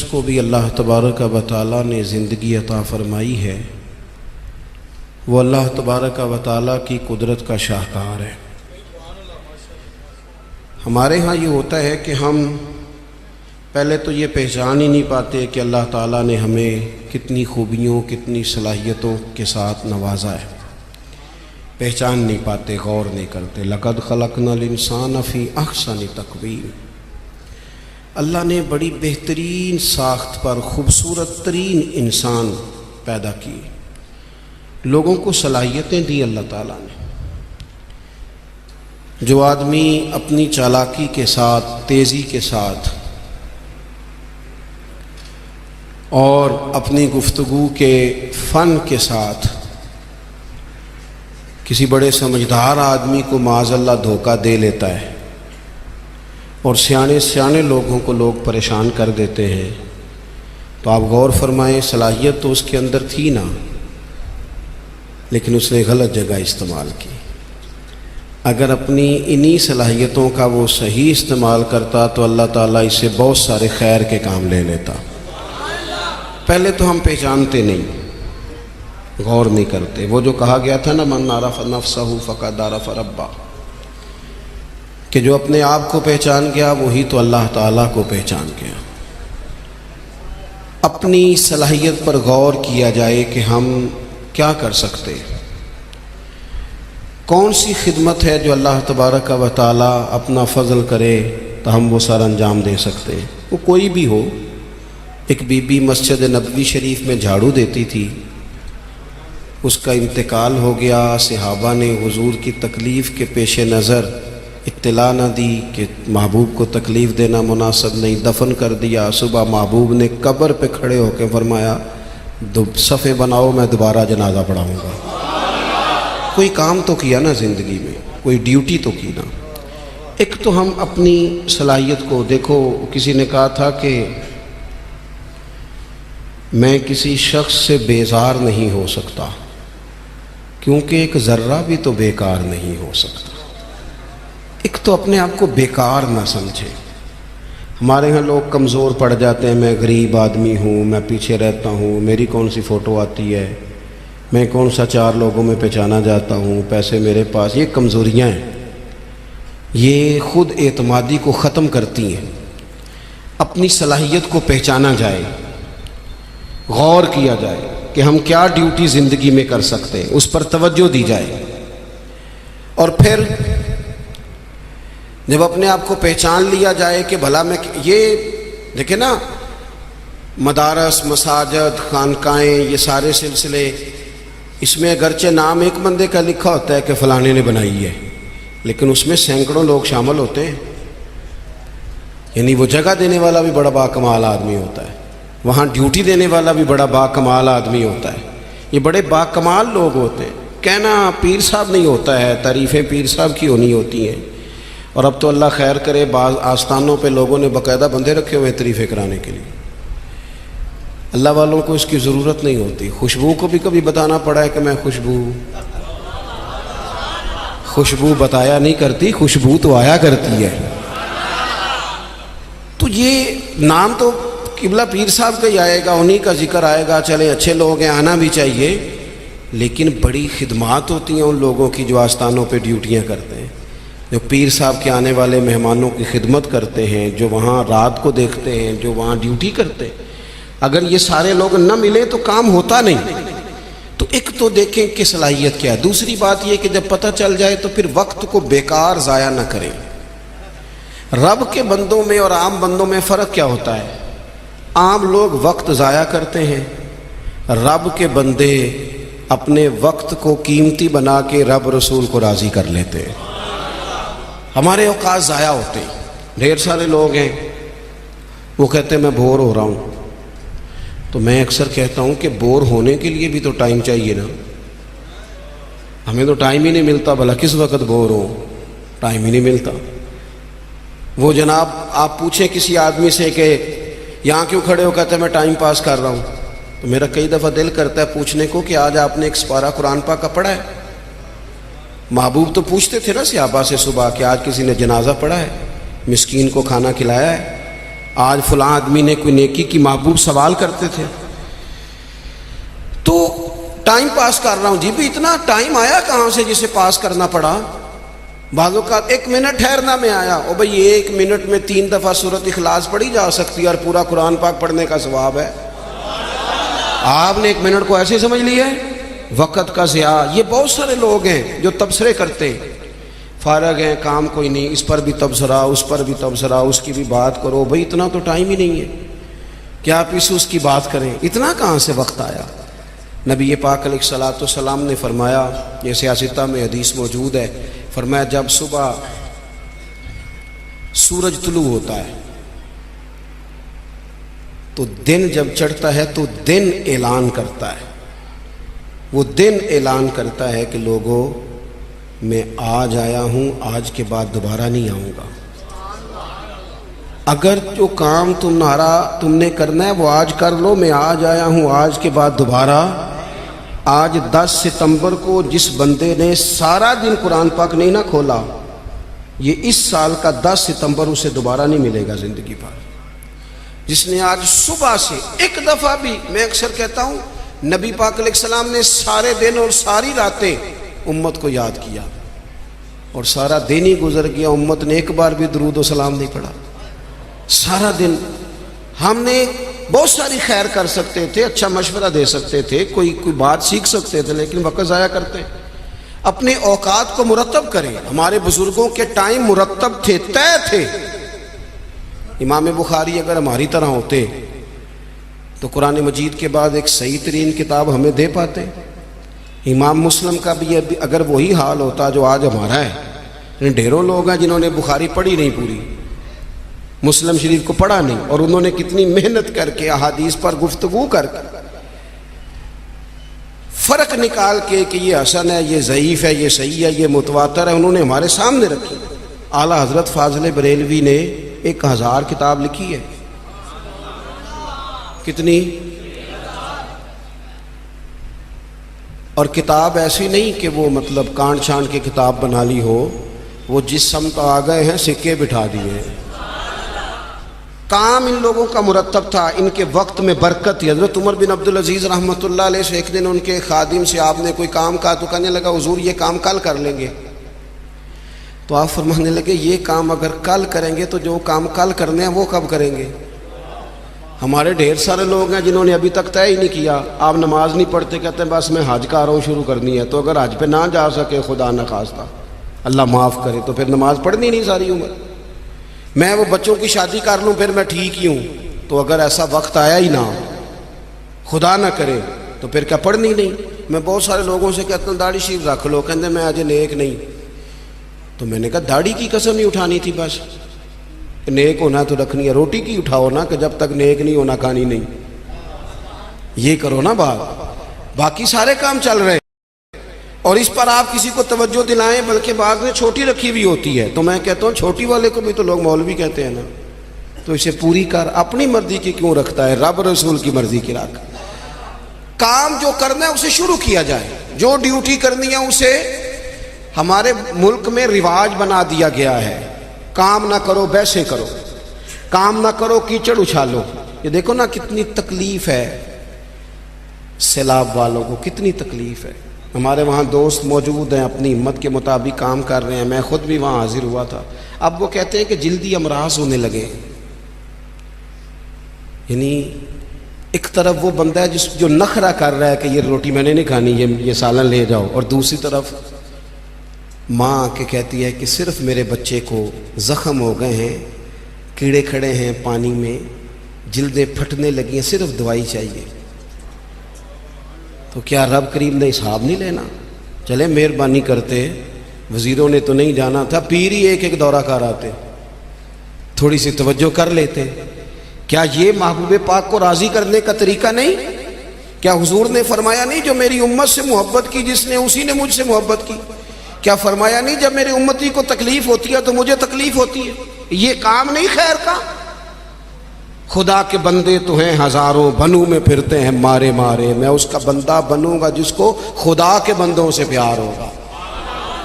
کو بھی اللہ تبارک و تعالیٰ نے زندگی عطا فرمائی ہے وہ اللہ تبارک و تعالیٰ کی قدرت کا شاہکار ہے۔ ہمارے ہاں یہ ہوتا ہے کہ ہم پہلے تو یہ پہچان ہی نہیں پاتے کہ اللہ تعالیٰ نے ہمیں کتنی خوبیوں کتنی صلاحیتوں کے ساتھ نوازا ہے، پہچان نہیں پاتے، غور نہیں کرتے۔ لقد خلقنا الانسان فی احسن تقویم، اللہ نے بڑی بہترین ساخت پر خوبصورت ترین انسان پیدا کی، لوگوں کو صلاحیتیں دی اللہ تعالیٰ نے۔ جو آدمی اپنی چالاکی کے ساتھ، تیزی کے ساتھ اور اپنی گفتگو کے فن کے ساتھ کسی بڑے سمجھدار آدمی کو معاذ اللہ دھوکہ دے لیتا ہے اور سیانے لوگوں کو لوگ پریشان کر دیتے ہیں، تو آپ غور فرمائیں، صلاحیت تو اس کے اندر تھی نا، لیکن اس نے غلط جگہ استعمال کی۔ اگر اپنی انہی صلاحیتوں کا وہ صحیح استعمال کرتا تو اللہ تعالیٰ اس سے بہت سارے خیر کے کام لے لیتا۔ پہلے تو ہم پہچانتے نہیں، غور نہیں کرتے۔ وہ جو کہا گیا تھا نا، من عرف نفسہ فقد عرف ربہ، کہ جو اپنے آپ کو پہچان گیا وہی تو اللہ تعالیٰ کو پہچان گیا۔ اپنی صلاحیت پر غور کیا جائے کہ ہم کیا کر سکتے، کون سی خدمت ہے جو اللہ تبارک و تعالیٰ اپنا فضل کرے تو ہم وہ سر انجام دے سکتے ہیں۔ وہ کوئی بھی ہو، ایک بی بی مسجد نبوی شریف میں جھاڑو دیتی تھی، اس کا انتقال ہو گیا، صحابہ نے حضور کی تکلیف کے پیش نظر اطلاع نہ دی کہ محبوب کو تکلیف دینا مناسب نہیں، دفن کر دیا۔ صبح محبوب نے قبر پہ کھڑے ہو کے فرمایا، صفیں بناؤ، میں دوبارہ جنازہ پڑھاؤں گا۔ کوئی کام تو کیا نا زندگی میں، کوئی ڈیوٹی تو کی نا۔ ایک تو ہم اپنی صلاحیت کو دیکھو، کسی نے کہا تھا کہ میں کسی شخص سے بیزار نہیں ہو سکتا کیونکہ ایک ذرہ بھی تو بیکار نہیں ہو سکتا۔ ایک تو اپنے آپ کو بیکار نہ سمجھے۔ ہمارے ہاں لوگ کمزور پڑ جاتے ہیں، میں غریب آدمی ہوں، میں پیچھے رہتا ہوں، میری کون سی فوٹو آتی ہے، میں کون سا چار لوگوں میں پہچانا جاتا ہوں، پیسے میرے پاس۔ یہ کمزوریاں ہیں، یہ خود اعتمادی کو ختم کرتی ہیں۔ اپنی صلاحیت کو پہچانا جائے، غور کیا جائے کہ ہم کیا ڈیوٹی زندگی میں کر سکتے ہیں، اس پر توجہ دی جائے۔ اور پھر جب اپنے آپ کو پہچان لیا جائے کہ بھلا میں، یہ دیکھیں نا، مدارس، مساجد، خانقاہیں، یہ سارے سلسلے، اس میں اگرچہ نام ایک بندے کا لکھا ہوتا ہے کہ فلانے نے بنائی ہے، لیکن اس میں سینکڑوں لوگ شامل ہوتے ہیں۔ یعنی وہ جگہ دینے والا بھی بڑا باکمال آدمی ہوتا ہے، وہاں ڈیوٹی دینے والا بھی بڑا باکمال آدمی ہوتا ہے، یہ بڑے باکمال لوگ ہوتے ہیں۔ کہنا پیر صاحب نہیں ہوتا ہے، تعریفیں پیر صاحب کی ہونی ہوتی ہیں۔ اور اب تو اللہ خیر کرے، بعض آستانوں پہ لوگوں نے باقاعدہ بندے رکھے ہوئے ہیں تعریفیں کرانے کے لیے۔ اللہ والوں کو اس کی ضرورت نہیں ہوتی۔ خوشبو کو بھی کبھی بتانا پڑا ہے کہ میں خوشبو بتایا نہیں کرتی، خوشبو تو آیا کرتی ہے۔ تو یہ نام تو قبلہ پیر صاحب کا ہی آئے گا، انہی کا ذکر آئے گا، چلیں اچھے لوگ ہیں، آنا بھی چاہیے، لیکن بڑی خدمات ہوتی ہیں ان لوگوں کی جو آستانوں پہ ڈیوٹیاں کرتے ہیں، جو پیر صاحب کے آنے والے مہمانوں کی خدمت کرتے ہیں، جو وہاں رات کو دیکھتے ہیں، جو وہاں ڈیوٹی کرتے ہیں۔ اگر یہ سارے لوگ نہ ملیں تو کام ہوتا نہیں۔ تو ایک تو دیکھیں کہ صلاحیت کیا ہے۔ دوسری بات یہ کہ جب پتہ چل جائے تو پھر وقت کو بیکار ضائع نہ کریں۔ رب کے بندوں میں اور عام بندوں میں فرق کیا ہوتا ہے؟ عام لوگ وقت ضائع کرتے ہیں، رب کے بندے اپنے وقت کو قیمتی بنا کے رب رسول کو راضی کر لیتے ہیں۔ ہمارے اوقات ضائع ہوتے ہیں۔ ڈھیر سارے لوگ ہیں، وہ کہتے ہیں میں بور ہو رہا ہوں، تو میں اکثر کہتا ہوں کہ بور ہونے کے لیے بھی تو ٹائم چاہیے نا۔ ہمیں تو ٹائم ہی نہیں ملتا، بھلا کس وقت بور ہو، ٹائم ہی نہیں ملتا۔ وہ جناب آپ پوچھیں کسی آدمی سے کہ یہاں کیوں کھڑے ہو، کہتے ہیں میں ٹائم پاس کر رہا ہوں، تو میرا کئی دفعہ دل کرتا ہے پوچھنے کو کہ آج آپ نے ایک سپارہ قرآن پاک کا پڑھا ہے؟ محبوب تو پوچھتے تھے نا صحابہ سے صبح کہ آج کسی نے جنازہ پڑھا ہے، مسکین کو کھانا کھلایا ہے؟ آج فلاں آدمی نے کوئی نیکی کی محبوب سوال کرتے تھے تو ٹائم پاس کر رہا ہوں جی بھی اتنا ٹائم آیا کہاں سے جسے پاس کرنا پڑا. بعضوں کا 1 منٹ ٹھہرنا میں آیا، او بھئی 1 منٹ میں 3 دفعہ سورۃ اخلاص پڑھی جا سکتی ہے اور پورا قرآن پاک پڑھنے کا ثواب ہے. آپ نے 1 منٹ کو ایسے سمجھ لیا ہے وقت کا ضیاع. یہ بہت سارے لوگ ہیں جو تبصرے کرتے ہیں، فارغ ہیں کام کوئی نہیں، اس پر بھی تبصرہ اس پر بھی تبصرہ، اس کی بھی بات کرو. بھئی اتنا تو ٹائم ہی نہیں ہے کہ آپ اس کی بات کریں، اتنا کہاں سے وقت آیا. نبی پاک علیہ الصلوۃ والسلام نے فرمایا، یہ سیاستہ میں حدیث موجود ہے، فرمایا جب صبح سورج طلوع ہوتا ہے تو دن جب چڑھتا ہے تو دن اعلان کرتا ہے، وہ دن اعلان کرتا ہے کہ لوگوں میں آج آیا ہوں، آج کے بعد دوبارہ نہیں آؤں گا. اگر جو کام تم نے کرنا ہے وہ آج کر لو، میں آج آیا ہوں، آج کے بعد دوبارہ. آج 10 ستمبر کو جس بندے نے سارا دن قرآن پاک نہیں نہ کھولا، یہ اس سال کا 10 ستمبر اسے دوبارہ نہیں ملے گا زندگی بھر. جس نے آج صبح سے ایک دفعہ بھی، میں اکثر کہتا ہوں نبی پاک علیہ السلام نے سارے دن اور ساری راتیں امت کو یاد کیا اور سارا دن ہی گزر گیا، امت نے ایک بار بھی درود و سلام نہیں پڑھا. سارا دن ہم نے بہت ساری خیر کر سکتے تھے، اچھا مشورہ دے سکتے تھے، کوئی بات سیکھ سکتے تھے، لیکن وقت ضائع کرتے. اپنے اوقات کو مرتب کریں. ہمارے بزرگوں کے ٹائم مرتب تھے، طے تھے. امام بخاری اگر ہماری طرح ہوتے تو قرآن مجید کے بعد ایک صحیح ترین کتاب ہمیں دے پاتے. امام مسلم کا بھی اگر وہی حال ہوتا جو آج ہمارا ہے. ڈھیروں لوگ ہیں جنہوں نے بخاری پڑھی نہیں، پوری مسلم شریف کو پڑھا نہیں، اور انہوں نے کتنی محنت کر کے احادیث پر گفتگو کر کے فرق نکال کے کہ یہ حسن ہے، یہ ضعیف ہے، یہ صحیح ہے، یہ متواتر ہے، انہوں نے ہمارے سامنے رکھی. اعلیٰ حضرت فاضل بریلوی نے 1000 کتاب لکھی ہے. کتنی؟ اور کتاب ایسی نہیں کہ وہ مطلب کانٹ چھانٹ کی کتاب بنا لی ہو، وہ جس سمت آ گئے ہیں سکے بٹھا دیے ہیں. کام ان لوگوں کا مرتب تھا، ان کے وقت میں برکت تھی. حضرت عمر بن عبدالعزیز رحمۃ اللہ علیہ سے ایک دن ان کے خادم سے آپ نے کوئی کام کہا تو کہنے لگا حضور یہ کام کل کر لیں گے. تو آپ فرمانے لگے یہ کام اگر کل کریں گے تو جو کام کل کرنے ہیں وہ کب کریں گے؟ ہمارے ڈھیر سارے لوگ ہیں جنہوں نے ابھی تک طے ہی نہیں کیا. آپ نماز نہیں پڑھتے، کہتے ہیں بس میں حج کا رہا ہوں، شروع کرنی ہے. تو اگر حج پہ نہ جا سکے، خدا نخواستہ اللہ معاف کرے، تو پھر نماز پڑھنی نہیں ساری عمر. میں وہ بچوں کی شادی کر لوں پھر میں ٹھیک ہی ہوں. تو اگر ایسا وقت آیا ہی نہ ہو، خدا نہ کرے، تو پھر کیا پڑھنی نہیں. میں بہت سارے لوگوں سے کہتا ہوں داڑھی شریف رکھ لو، کہتے میں آج نیک نہیں. تو میں نے کہا داڑھی کی قسم ہی اٹھانی تھی، بس نیک ہونا تو رکھنی ہے. روٹی کی اٹھاؤ نا کہ جب تک نیک نہیں ہونا کھانی نہیں. یہ کرو نا بات، باقی سارے کام چل رہے اور اس پر آپ کسی کو توجہ دلائیں، بلکہ بعض نے چھوٹی رکھی ہوئی ہوتی ہے. تو میں کہتا ہوں چھوٹی والے کو بھی تو لوگ مولوی کہتے ہیں نا، تو اسے پوری کر. اپنی مرضی کی کیوں رکھتا ہے؟ رب رسول کی مرضی کی رکھ. کام جو کرنا ہے اسے شروع کیا جائے. جو ڈیوٹی کرنی ہے اسے، ہمارے ملک میں رواج بنا دیا گیا ہے کام نہ کرو بیسے کرو، کام نہ کرو کیچڑ اچھالو. یہ دیکھو نا کتنی تکلیف ہے سیلاب والوں کو، کتنی تکلیف ہے. ہمارے وہاں دوست موجود ہیں، اپنی ہمت کے مطابق کام کر رہے ہیں. میں خود بھی وہاں حاضر ہوا تھا. اب وہ کہتے ہیں کہ جلدی امراض ہونے لگے. یعنی ایک طرف وہ بندہ ہے جو نخرہ کر رہا ہے کہ یہ روٹی میں نے نہیں کھانی، یہ سالن لے جاؤ، اور دوسری طرف ماں کے کہتی ہے کہ صرف میرے بچے کو زخم ہو گئے ہیں، کیڑے کھڑے ہیں پانی میں، جلدیں پھٹنے لگی ہیں، صرف دوائی چاہیے. تو کیا رب کریم نے حساب نہیں لینا؟ چلے مہربانی کرتے، وزیروں نے تو نہیں جانا تھا، پیر ہی ایک دورہ کر آتے، تھوڑی سی توجہ کر لیتے. کیا یہ محبوب پاک کو راضی کرنے کا طریقہ نہیں؟ کیا حضور نے فرمایا نہیں جو میری امت سے محبت کی جس نے اسی نے مجھ سے محبت کی؟ کیا فرمایا نہیں جب میری امتی کو تکلیف ہوتی ہے تو مجھے تکلیف ہوتی ہے؟ یہ کام نہیں خیر کا؟ خدا کے بندے تو ہیں ہزاروں، بنوں میں پھرتے ہیں مارے مارے. میں اس کا بندہ بنوں گا جس کو خدا کے بندوں سے پیار ہوگا.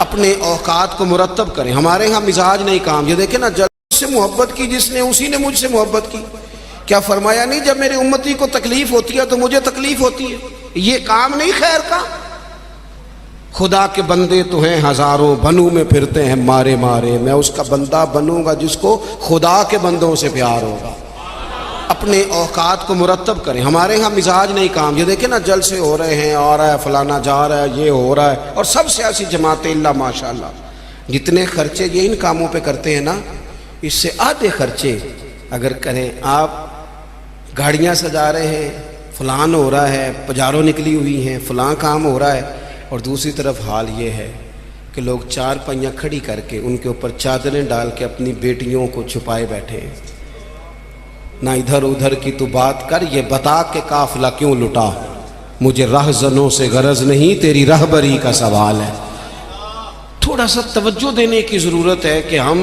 اپنے اوقات کو مرتب کریں. ہمارے ہاں مزاج نہیں کام. یہ دیکھیں نا جلد سے محبت کی جس نے اسی نے مجھ سے محبت کی. کیا فرمایا نہیں جب میرے امتی کو تکلیف ہوتی ہے تو مجھے تکلیف ہوتی ہے؟ یہ کام نہیں خیر کا. خدا کے بندے تو ہیں ہزاروں، بنوں میں پھرتے ہیں مارے مارے، میں اس کا بندہ بنوں گا جس کو خدا کے بندوں سے پیار ہوگا. اپنے اوقات کو مرتب کریں. ہمارے ہاں مزاج نہیں کام. یہ دیکھیں نا جلسے ہو رہے ہیں، آ رہا ہے فلانا، جا رہا ہے، یہ ہو رہا ہے، اور سب سیاسی جماعتیں اللہ ماشاءاللہ جتنے خرچے یہ ان کاموں پہ کرتے ہیں نا، اس سے آدھے خرچے اگر کریں. آپ گاڑیاں سجا رہے ہیں، فلان ہو رہا ہے، پجاروں نکلی ہوئی ہیں، فلاں کام ہو رہا ہے، اور دوسری طرف حال یہ ہے کہ لوگ چار پہیاں کھڑی کر کے ان کے اوپر چادریں ڈال کے اپنی بیٹیوں کو چھپائے بیٹھے ہیں. نہ ادھر ادھر کی تو بات کر، یہ بتا کہ قافلہ کیوں لٹا، مجھے رہزنوں سے غرض نہیں، تیری رہبری کا سوال ہے. تھوڑا سا توجہ دینے کی ضرورت ہے کہ ہم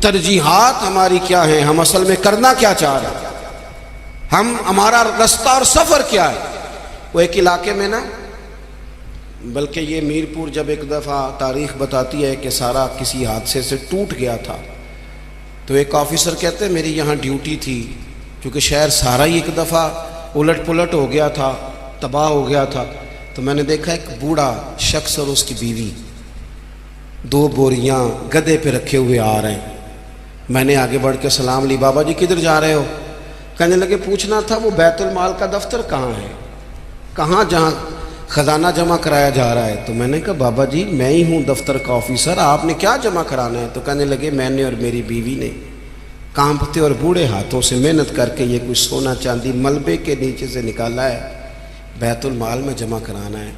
ترجیحات ہماری کیا ہیں، ہم اصل میں کرنا کیا چاہ رہے ہیں، ہمارا رستہ اور سفر کیا ہے. وہ ایک علاقے میں نا، بلکہ یہ میرپور جب ایک دفعہ تاریخ بتاتی ہے کہ سارا کسی حادثے سے ٹوٹ گیا تھا، تو ایک آفیسر کہتے ہیں میری یہاں ڈیوٹی تھی، کیونکہ شہر سارا ہی ایک دفعہ الٹ پلٹ ہو گیا تھا، تباہ ہو گیا تھا. تو میں نے دیکھا ایک بوڑھا شخص اور اس کی بیوی 2 بوریاں گدے پہ رکھے ہوئے آ رہے ہیں. میں نے آگے بڑھ کے سلام لی، بابا جی کدھر جا رہے ہو؟ کہنے لگے پوچھنا تھا وہ بیت المال کا دفتر کہاں ہے، کہاں جہاں خزانہ جمع کرایا جا رہا ہے. تو میں نے کہا بابا جی میں ہی ہوں دفتر کا آفیسر، آپ نے کیا جمع کرانا ہے؟ تو کہنے لگے میں نے اور میری بیوی نے کانپتے اور بوڑھے ہاتھوں سے محنت کر کے یہ کچھ سونا چاندی ملبے کے نیچے سے نکالا ہے، بیت المال میں جمع کرانا ہے.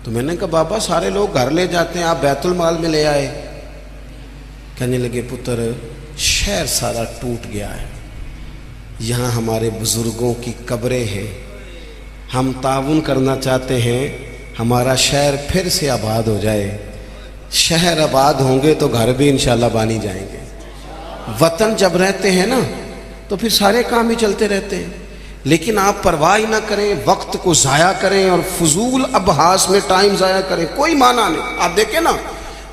تو میں نے کہا بابا سارے لوگ گھر لے جاتے ہیں، آپ بیت المال میں لے آئے. کہنے لگے پتر شہر سارا ٹوٹ گیا ہے، یہاں ہمارے بزرگوں کی قبریں ہیں، ہم تعاون کرنا چاہتے ہیں ہمارا شہر پھر سے آباد ہو جائے. شہر آباد ہوں گے تو گھر بھی انشاءاللہ بانی جائیں گے. وطن جب رہتے ہیں نا تو پھر سارے کام ہی چلتے رہتے ہیں. لیکن آپ پرواہ ہی نہ کریں، وقت کو ضائع کریں اور فضول ابحاث میں ٹائم ضائع کریں، کوئی معنی نہیں. آپ دیکھیں نا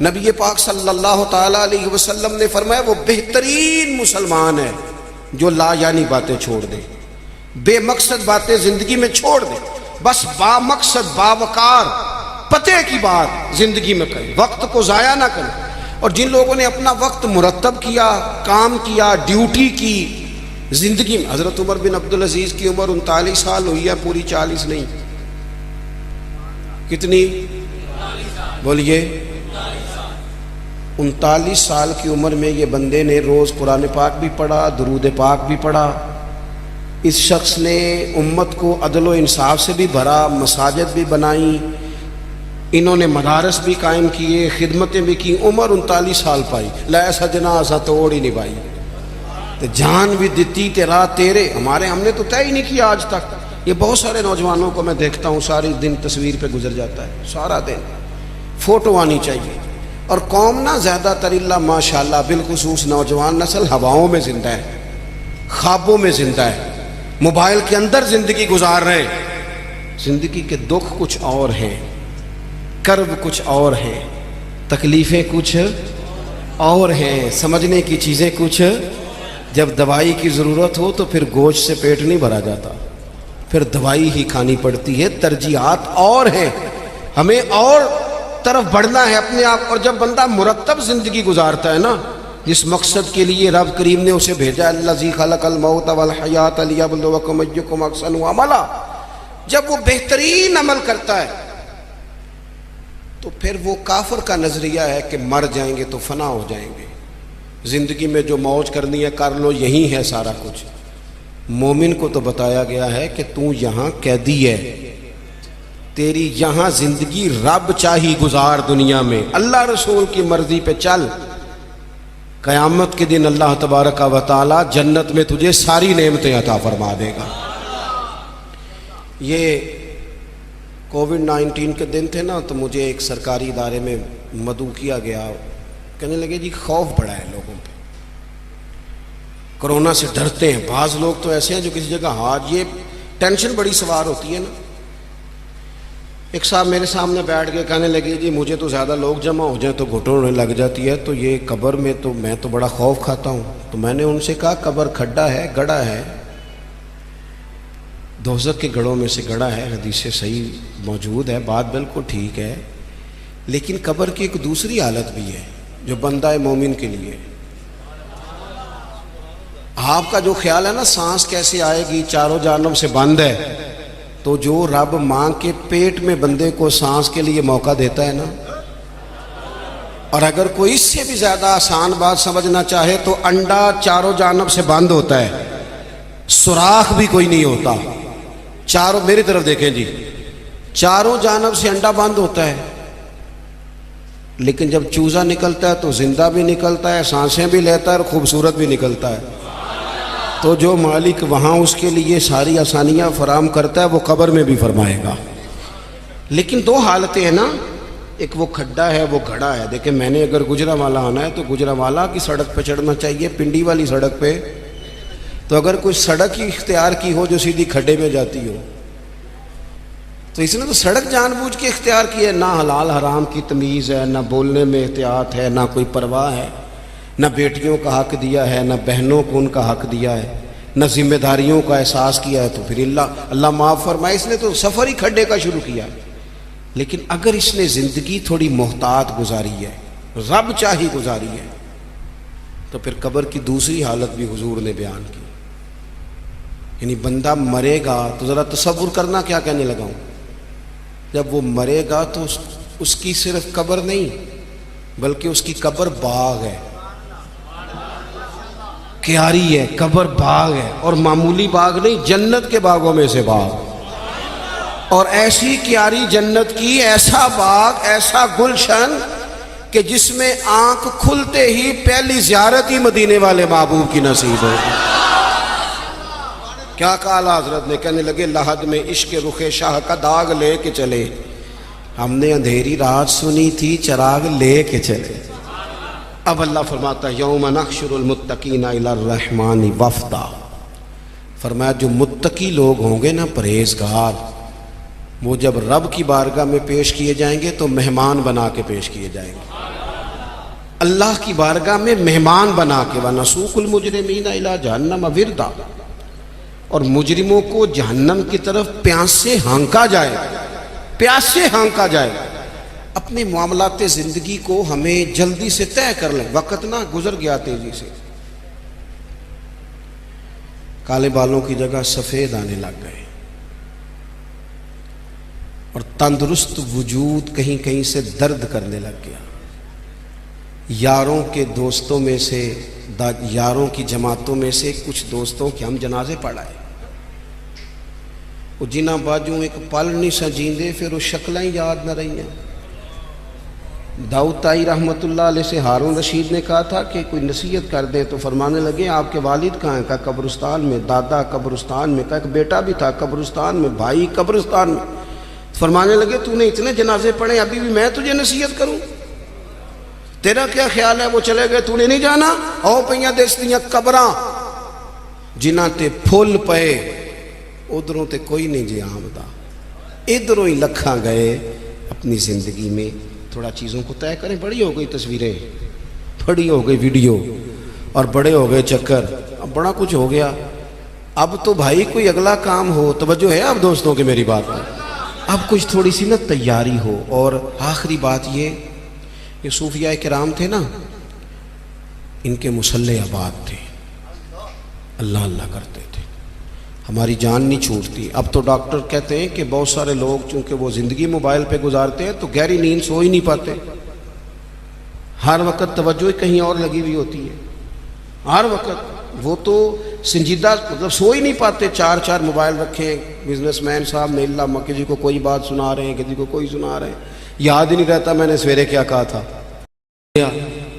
نبی پاک صلی اللہ تعالیٰ علیہ وسلم نے فرمایا وہ بہترین مسلمان ہے جو لا یعنی باتیں چھوڑ دے، بے مقصد باتیں زندگی میں چھوڑ دے، بس با مقصد باوقار پتے کی بات زندگی میں کریں، وقت کو ضائع نہ کریں. اور جن لوگوں نے اپنا وقت مرتب کیا، کام کیا، ڈیوٹی کی زندگی میں، حضرت عمر بن عبدالعزیز کی عمر 39 سال ہوئی ہے، پوری 40 نہیں. کتنی بولیے؟ 39 سال کی عمر میں یہ بندے نے روز قرآن پاک بھی پڑھا، درود پاک بھی پڑھا. اس شخص نے امت کو عدل و انصاف سے بھی بھرا، مساجد بھی بنائیں، انہوں نے مدارس بھی قائم کیے، خدمتیں بھی کی. عمر 39 سال پائی، لے سجنا سا توڑ ہی نبھائی، جان بھی دیتی تیرا تیرے. ہم نے تو طے ہی نہیں کیا آج تک. یہ بہت سارے نوجوانوں کو میں دیکھتا ہوں ساری دن تصویر پہ گزر جاتا ہے، سارا دن فوٹو آنی چاہیے. اور قوم نا زیادہ تر اللہ ماشاءاللہ بالخصوص نوجوان نسل ہواؤں میں زندہ ہے، خوابوں میں زندہ ہے، موبائل کے اندر زندگی گزار رہے ہیں. زندگی کے دکھ کچھ اور ہیں، کرب کچھ اور ہیں، تکلیفیں کچھ اور ہیں، سمجھنے کی چیزیں کچھ. جب دوائی کی ضرورت ہو تو پھر گوشت سے پیٹ نہیں بھرا جاتا، پھر دوائی ہی کھانی پڑتی ہے. ترجیحات اور ہیں، ہمیں اور طرف بڑھنا ہے اپنے آپ. اور جب بندہ مرتب زندگی گزارتا ہے نا، جس مقصد کے لیے رب کریم نے اسے بھیجا، الذی خلق الموت والحیات لیبلوکم ایکم احسن عملا، جب وہ بہترین عمل کرتا ہے تو پھر وہ کافر کا نظریہ ہے کہ مر جائیں گے تو فنا ہو جائیں گے، زندگی میں جو موج کرنی ہے کر لو، یہی ہے سارا کچھ. مومن کو تو بتایا گیا ہے کہ تو یہاں قیدی ہے، تیری یہاں زندگی رب چاہی گزار دنیا میں، اللہ رسول کی مرضی پہ چل. قیامت کے دن اللہ تبارک و تعالی جنت میں تجھے ساری نعمتیں عطا فرما دے گا. یہ کووڈ-19 کے دن تھے نا، تو مجھے ایک سرکاری ادارے میں مدعو کیا گیا. کہنے لگے جی خوف بڑا ہے لوگوں پہ، کرونا سے ڈرتے ہیں. بعض لوگ تو ایسے ہیں جو کسی جگہ یہ ٹینشن بڑی سوار ہوتی ہے نا. ایک صاحب میرے سامنے بیٹھ کے کہنے لگے جی مجھے تو زیادہ لوگ جمع ہو جائیں تو گھٹن ہونے لگ جاتی ہے، تو یہ قبر میں تو میں تو بڑا خوف کھاتا ہوں۔ تو میں نے ان سے کہا قبر کھڈا ہے، گڑھا ہے، دوزخ کے گڑھوں میں سے گڑھا ہے، حدیث صحیح موجود ہے، بات بالکل ٹھیک ہے، لیکن قبر کی ایک دوسری حالت بھی ہے جو بندہ مومن کے لیے۔ آپ کا جو خیال ہے نا سانس کیسے آئے گی، چاروں جانب سے بند ہے، تو جو رب ماں کے پیٹ میں بندے کو سانس کے لیے موقع دیتا ہے نا، اور اگر کوئی اس سے بھی زیادہ آسان بات سمجھنا چاہے تو انڈا چاروں جانب سے بند ہوتا ہے، سوراخ بھی کوئی نہیں ہوتا، چاروں، میری طرف دیکھیں جی، چاروں جانب سے انڈا بند ہوتا ہے، لیکن جب چوزا نکلتا ہے تو زندہ بھی نکلتا ہے، سانسیں بھی لیتا ہے اور خوبصورت بھی نکلتا ہے۔ تو جو مالک وہاں اس کے لیے ساری آسانیاں فراہم کرتا ہے وہ قبر میں بھی فرمائے گا۔ لیکن دو حالتیں ہیں نا، ایک وہ کھڈا ہے، وہ گھڑا ہے۔ دیکھیں میں نے اگر گجرانوالہ آنا ہے تو گجرانوالہ کی سڑک پہ چڑھنا چاہیے، پنڈی والی سڑک پہ تو اگر کوئی سڑک ہی اختیار کی ہو جو سیدھی کھڈے میں جاتی ہو، تو اس نے تو سڑک جان بوجھ کے اختیار کی ہے، نہ حلال حرام کی تمیز ہے، نہ بولنے میں احتیاط ہے، نہ کوئی پرواہ ہے، نہ بیٹیوں کا حق دیا ہے، نہ بہنوں کو ان کا حق دیا ہے، نہ ذمہ داریوں کا احساس کیا ہے، تو پھر اللہ معاف فرمائے، اس نے تو سفر ہی کھڈے کا شروع کیا۔ لیکن اگر اس نے زندگی تھوڑی محتاط گزاری ہے، رب چاہی گزاری ہے، تو پھر قبر کی دوسری حالت بھی حضور نے بیان کی۔ یعنی بندہ مرے گا تو ذرا تصور کرنا کیا کہنے لگا ہوں، جب وہ مرے گا تو اس کی صرف قبر نہیں بلکہ اس کی قبر باغ ہے، کیاری ہے، قبر باغ ہے، اور معمولی باغ نہیں، جنت کے باغوں میں سے باغ، اور ایسی کیاری جنت کی، ایسا باغ، ایسا گلشن کہ جس میں آنکھ کھلتے ہی پہلی زیارت ہی مدینے والے محبوب کی نصیب ہوگی۔ کیا کہا حضرت نے، کہنے لگے لحد میں عشق رخ شاہ کا داغ لے کے چلے، ہم نے اندھیری رات سنی تھی چراغ لے کے چلے۔ اب اللہ فرماتا ہے یوم نحشر المتقین الی الرحمن وفدا، فرمایا جو متقی لوگ ہوں گے نا، پرہیزگار، وہ جب رب کی بارگاہ میں پیش کیے جائیں گے تو مہمان بنا کے پیش کیے جائیں گے، اللہ کی بارگاہ میں مہمان بنا کے۔ وَنَسُوقُ الْمُجْرِمِينَ إِلَىٰ جَهَنَّمَ وِرْدًا، اور مجرموں کو جہنم کی طرف پیاس سے ہانکا جائے، پیاس سے ہانکا جائے۔ اپنے معاملات زندگی کو ہمیں جلدی سے طے کر لیں، وقت نہ گزر گیا تیزی سے، کالے بالوں کی جگہ سفید آنے لگ گئے، اور تندرست وجود کہیں کہیں سے درد کرنے لگ گیا۔ یاروں کے دوستوں میں سے، یاروں کی جماعتوں میں سے کچھ دوستوں کے ہم جنازے پڑھائے، وہ جنہ باجوں ایک پل نہیں سجیندے، پھر وہ شکلیں یاد نہ رہی ہیں۔ داؤد تائی رحمۃ اللہ علیہ سے ہارون رشید نے کہا تھا کہ کوئی نصیحت کر دیں، تو فرمانے لگے آپ کے والد کہاں ہیں؟ کہا قبرستان میں، دادا قبرستان میں، کہا ایک بیٹا بھی تھا قبرستان میں، بھائی قبرستان میں۔ فرمانے لگے تو نے اتنے جنازے پڑھے، ابھی بھی میں تجھے نصیحت کروں؟ تیرا کیا خیال ہے؟ وہ چلے گئے، تو نے نہیں جانا؟ او پئیاں دستیاں قبراں جنہ تے پھول پئے، ادھروں تے کوئی نہیں جی آمدہ، ادھروں ہی لکھاں گئے۔ اپنی زندگی میں تھوڑا چیزوں کو طے کریں۔ بڑی ہو گئی تصویریں، بڑی ہو گئی ویڈیو، اور بڑے ہو گئے چکر، اب بڑا کچھ ہو گیا۔ اب تو بھائی کوئی اگلا کام ہو، توجہ ہے اب دوستوں کے میری بات میں، اب کچھ تھوڑی سی نا تیاری ہو۔ اور آخری بات یہ صوفیاء کرام تھے نا، ان کے مصلے آباد تھے، اللہ اللہ کرتے تھے، ہماری جان نہیں چھوٹتی۔ اب تو ڈاکٹر کہتے ہیں کہ بہت سارے لوگ چونکہ وہ زندگی موبائل پہ گزارتے ہیں تو گہری نیند سو ہی نہیں پاتے، ہر وقت توجہ کہیں اور لگی ہوئی ہوتی ہے، ہر وقت وہ تو سنجیدہ مطلب سو ہی نہیں پاتے، چار چار موبائل رکھے بزنس مین صاحب نے، اللہ کسی کو کوئی بات سنا رہے ہیں، کسی کو کوئی سنا رہے ہیں، یاد ہی نہیں رہتا میں نے سویرے کیا کہا تھا۔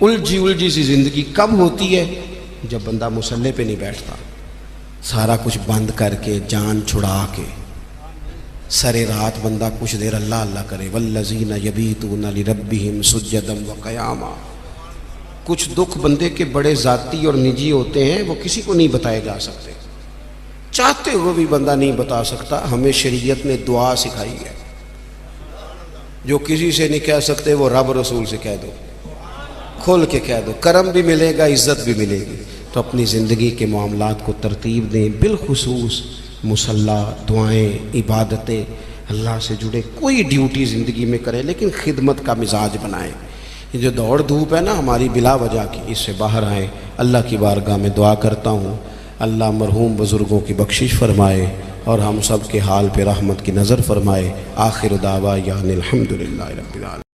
الجھی سی زندگی کب ہوتی ہے؟ جب بندہ مصلی پہ نہیں بیٹھتا، سارا کچھ بند کر کے، جان چھڑا کے، سرے رات بندہ کچھ دیر اللہ اللہ کرے۔ والذین یبیتون لربہم سجدا وقیاما۔ کچھ دکھ بندے کے بڑے ذاتی اور نجی ہوتے ہیں، وہ کسی کو نہیں بتائے جا سکتے، چاہتے ہوئے بھی بندہ نہیں بتا سکتا۔ ہمیں شریعت نے دعا سکھائی ہے، جو کسی سے نہیں کہہ سکتے وہ رب رسول سے کہہ دو، کھول کے کہہ دو، کرم بھی ملے گا، عزت بھی ملے گی۔ تو اپنی زندگی کے معاملات کو ترتیب دیں، بالخصوص مصلی، دعائیں، عبادتیں، اللہ سے جڑے کوئی ڈیوٹی زندگی میں کریں لیکن خدمت کا مزاج بنائیں۔ یہ جو دوڑ دھوپ ہے نا ہماری بلا وجہ کی، اس سے باہر آئیں۔ اللہ کی بارگاہ میں دعا کرتا ہوں اللہ مرحوم بزرگوں کی بخشش فرمائے اور ہم سب کے حال پہ رحمت کی نظر فرمائے۔ آخر دعویٰ یعنی الحمدللہ رب العالمین۔